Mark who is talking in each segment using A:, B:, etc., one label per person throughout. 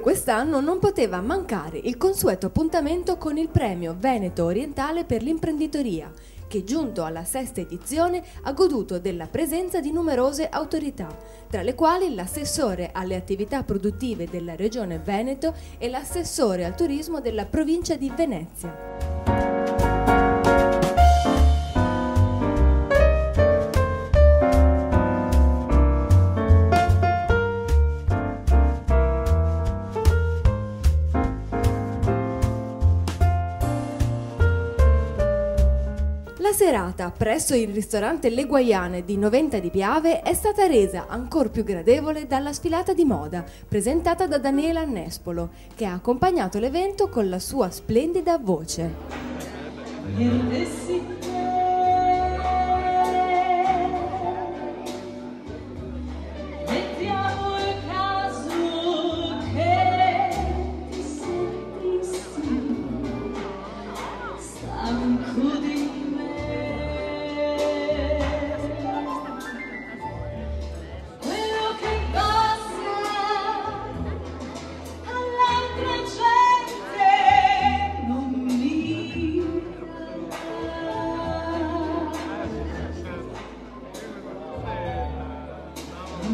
A: quest'anno non poteva mancare il consueto appuntamento con il Premio Veneto Orientale per l'imprenditoria, che giunto alla sesta edizione ha goduto della presenza di numerose autorità, tra le quali l'assessore alle attività produttive della Regione Veneto e l'assessore al turismo della provincia di Venezia. La serata presso il ristorante Le Guaiane di Noventa di Piave è stata resa ancor più gradevole dalla sfilata di moda presentata da Daniela Nespolo, che ha accompagnato l'evento con la sua splendida voce.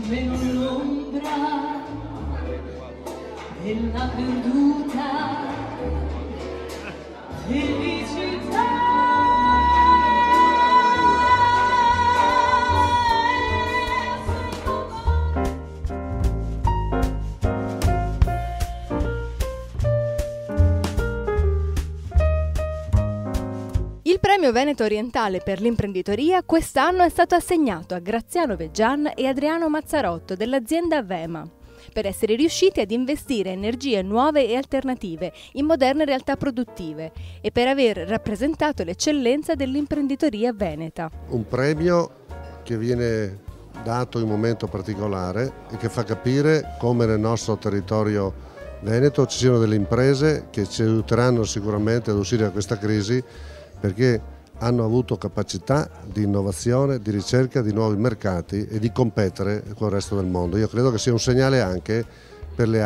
B: Meno l'ombra della perduta felicità.
A: Il Premio Veneto Orientale per l'imprenditoria quest'anno è stato assegnato a Graziano Veggian e Adriano Mazzarotto dell'azienda Vema, per essere riusciti ad investire energie nuove e alternative in moderne realtà produttive e per aver rappresentato l'eccellenza dell'imprenditoria veneta.
C: Un premio che viene dato in un momento particolare e che fa capire come nel nostro territorio veneto ci siano delle imprese che ci aiuteranno sicuramente ad uscire da questa crisi, perché hanno avuto capacità di innovazione, di ricerca di nuovi mercati e di competere con il resto del mondo. Io credo che sia un segnale anche per le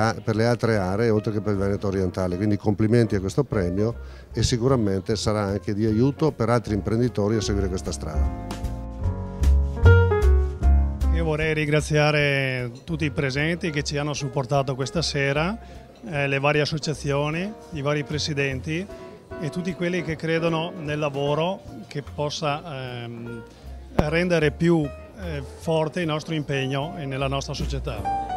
C: altre aree, oltre che per il Veneto orientale, quindi complimenti a questo premio e sicuramente sarà anche di aiuto per altri imprenditori a seguire questa strada.
D: Io vorrei ringraziare tutti i presenti che ci hanno supportato questa sera, le varie associazioni, i vari presidenti e tutti quelli che credono nel lavoro che possa rendere più forte il nostro impegno nella nostra società.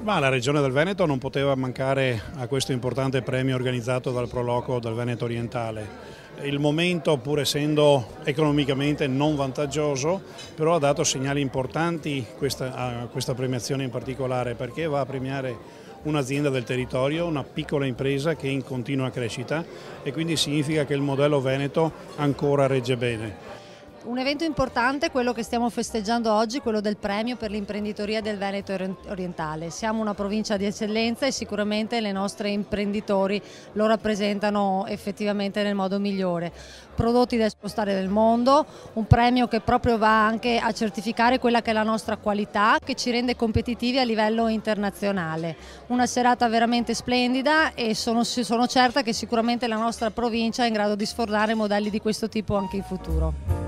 D: La Regione del Veneto non poteva mancare a questo importante premio organizzato dal Proloco del Veneto Orientale. Il momento, pur essendo economicamente non vantaggioso, però ha dato segnali importanti a questa premiazione in particolare, perché va a premiare un'azienda del territorio, una piccola impresa che è in continua crescita e quindi significa che il modello Veneto ancora regge bene.
E: Un evento importante, quello che stiamo festeggiando oggi, quello del premio per l'imprenditoria del Veneto orientale. Siamo una provincia di eccellenza e sicuramente le nostre imprenditori lo rappresentano effettivamente nel modo migliore. Prodotti da spostare nel mondo, un premio che proprio va anche a certificare quella che è la nostra qualità, che ci rende competitivi a livello internazionale. Una serata veramente splendida e sono certa che sicuramente la nostra provincia è in grado di sfornare modelli di questo tipo anche in futuro.